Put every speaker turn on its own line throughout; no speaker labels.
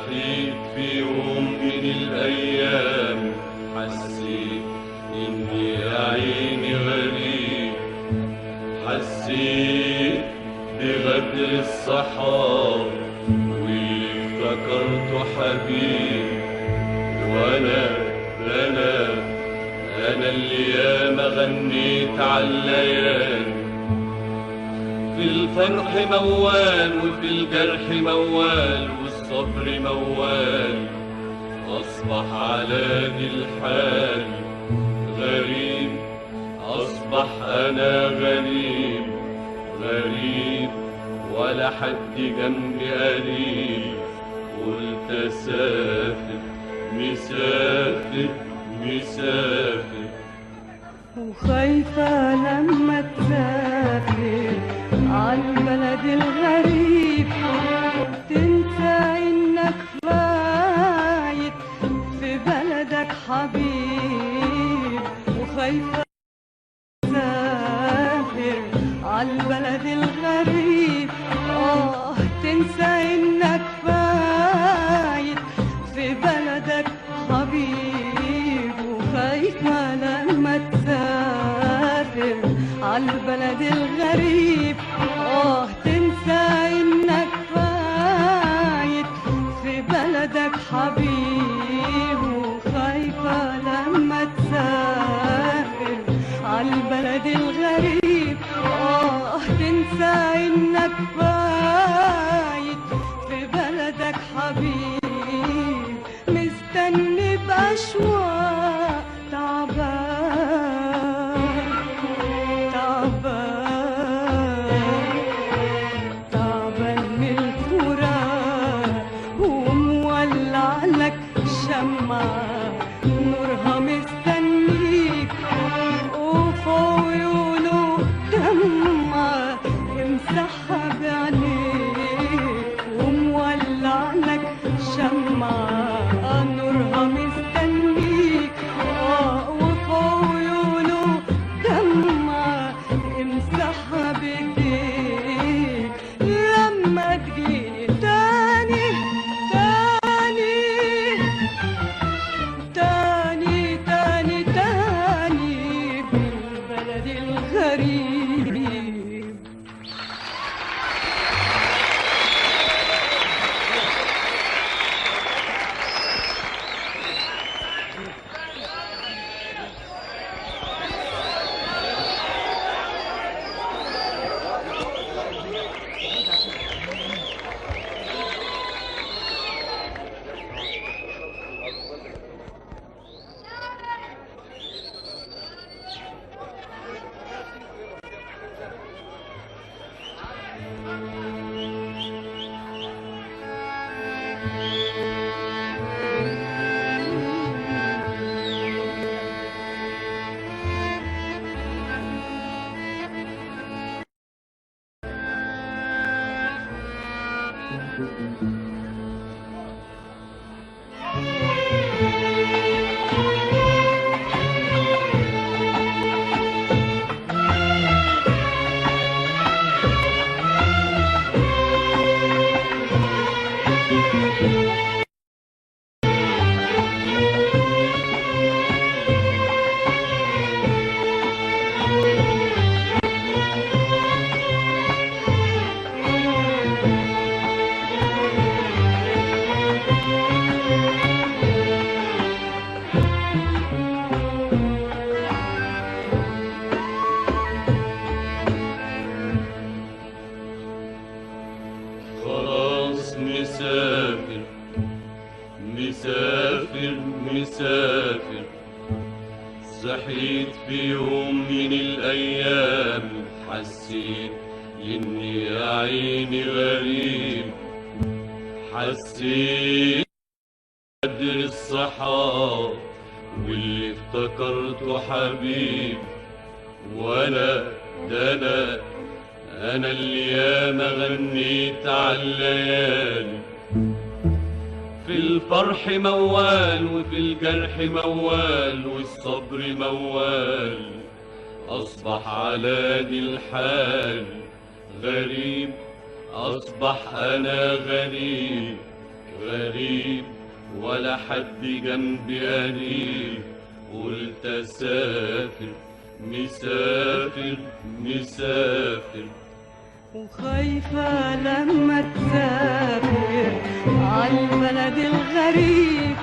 صحيت في يوم من الأيام حسيت إني يا عيني غريب، حسيت بغدر الصحاب واللي افتكرته حبيب. أنا اللي ياما غنيت عالليالي، في الفرح موال وفي الجرح موال والصبر موال، أصبح على دي الحال غريب، أصبح أنا غريب غريب ولا حد جنبي قريب. قلت أسافر مسافر مسافر،
وخايفة لما تسافر عالبلد الغريب تنسى إنك فايت في بلدك حبيب. وخايفة تسافر عالبلد الغريب تنسى إنك فايت في بلدك حبيب. وخايفة لما تسافر عالبلد الغريب تنسى إنك فايت في بلدك حبيب. وخايفة لما تسافر عالبلد الغريب تنسى إنك فايت في بلدك حبيب. مستني بأشواق تعبان من الفراق، ومولع لك شمعة نورها مستنيك، وفوق عيونه دمعة امسحها بعينيك. ومولع لك شمعة نورها مستنيك، وفوق عيونه دمعة امسحها بايديك. لما تجيني تاني تاني تاني تاني في البلد الغريب.
خلاص مسافر مسافر مسافر. صحيت في يوم من الأيام حسيت إني يا عيني غريب، حسيت بقدر الصحاب واللي افتكرته حبيب. أنا اللي ياما غنيت عالليالي، في الفرح موال وفي الجرح موال والصبر موال، أصبح على دي الحال غريب، أصبح أنا غريب غريب ولا حد جنبي قريب، قلت اسافر مسافر مسافر.
وخايفة لما تسافر عالبلد الغريب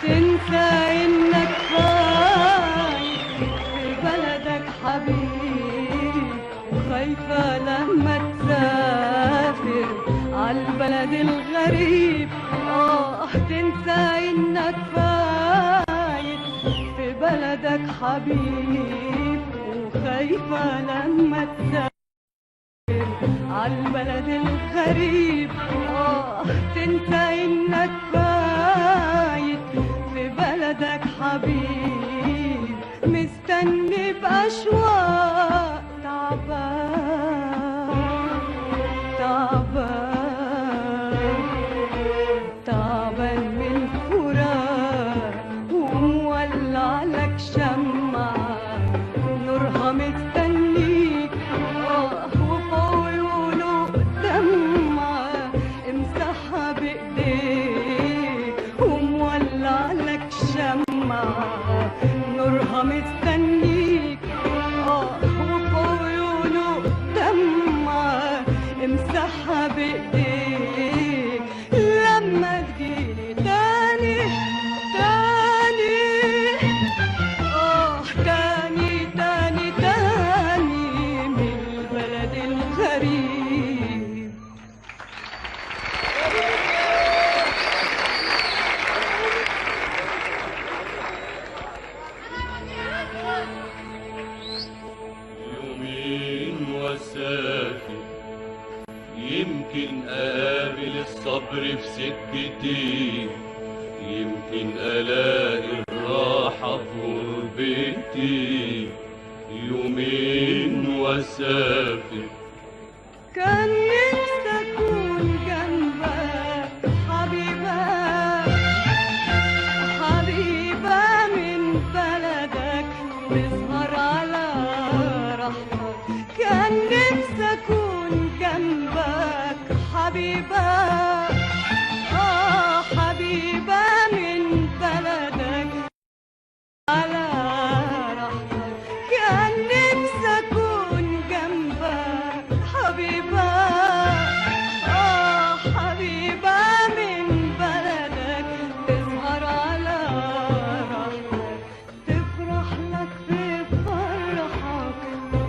تنسى انك خايف في بلدك حبيب. وخايفة لما تسافر عالبلد الغريب تنسى انك فايت في بلدك حبيب. وخايفة لما تسافر عالبلد الغريب تنسى انك فايت في بلدك حبيب. مستني بأشواق تعبان تعبان من فراق ومولع لك شمعة نورها مستنيك وفي عيونه دمعة امسحها بايديك ومولع لك شمعة نورها مستنيك وفي عيونه دمعة امسحها بايديك. لما تجيلي تاني تاني من البلد الغريب.
يومين واسافر يمكن اقابل الصبر في سكتي، يمكن الاقي الراحة في غربتي. يومين واسافر
كان نفسي اكون جنبك حبيبة من بلدك تسهر على راحتك. كان نفسي اكون جنبك حبيبة من بلدك على راحتك. كان نفسي اكون جنبك حبيبة من بلدك تسهر على راحتك. تفرح لك في فرحك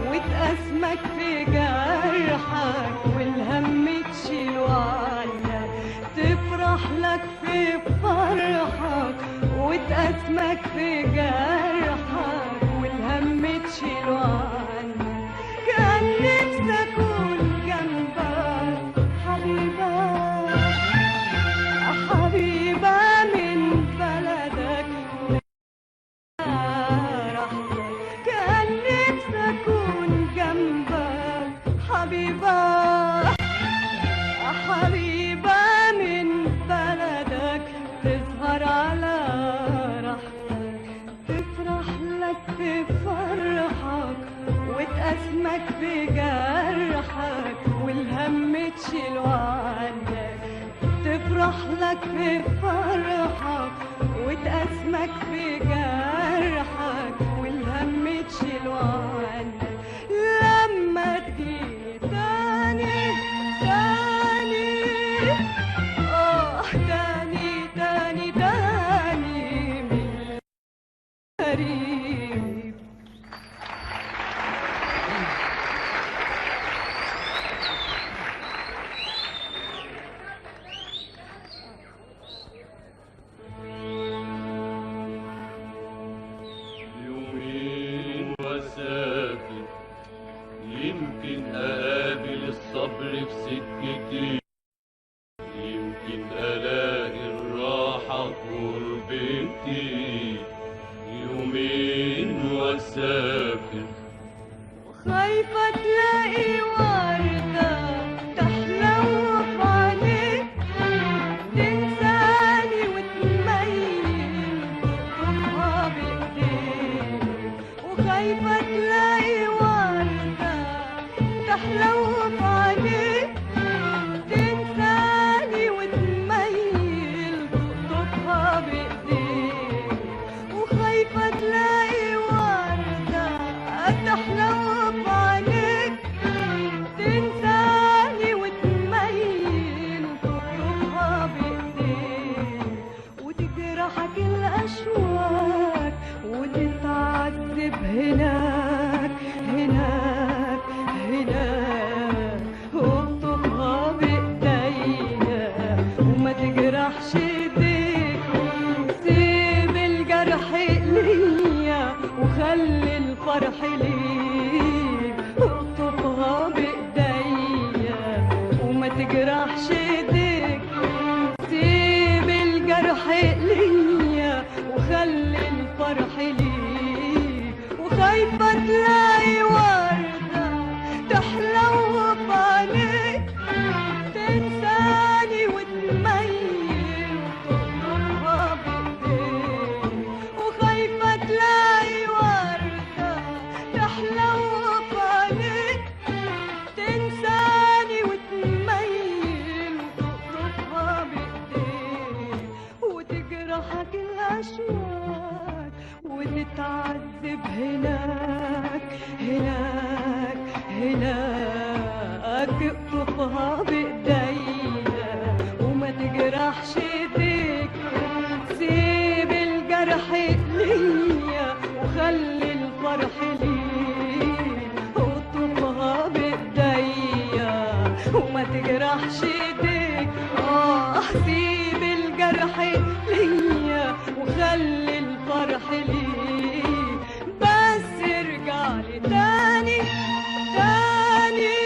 وتأسمك في جرحك والهم تشيله عنك. تفرح لك في فرحك وتأسمك في جرحك والهم تشيله عنك. كان نفسي اكون جنبك حبيبة من بلدك راحتك. كان نفسي اكون جنبك حبيبة من بلدك تسهر على راحتك. تفرح لك في فرحك وتأسمك في جرحك والهم تشيله عنك. تفرح لك في فرحك وتأسمك في جرحك والهم تشيله عنك. لما تجيلي تاني من الغريب.
يومين واسافر يمكن اقابل الصبر في سكتي، يمكن الاقي الراحة في غربتي. يومين واسافر
خايفة تلاقي وردة تحلو في عينيك تنساني وتميل تطفها بإيديك. وخايفة تلاقي وردة تحلو في عينيك تنساني وتميل ليك اقطفها بايديا وما تجرحش ايديك، سيب الجرح ليا وخلي الفرح ليك، وخايفة تلاقي وردة تحلو بعينيك تنساني وتميل وتقطفها بايديك، وخايفة تلاقي وردة تحلو بعينيك تنساني وتميل وتقطفها بايديك، وتجرحك الاشواق وتتعذب هناك هناك هناك، اقطفها بايديا وما تجرحش ايديك، سيب الجرح ليا وخلي الفرح ليك، اقطفها بايديا وما تجرحش ايديك، سيب الجرح ليا وخلي الفرح ليك، بس ارجع لي تاني تاني.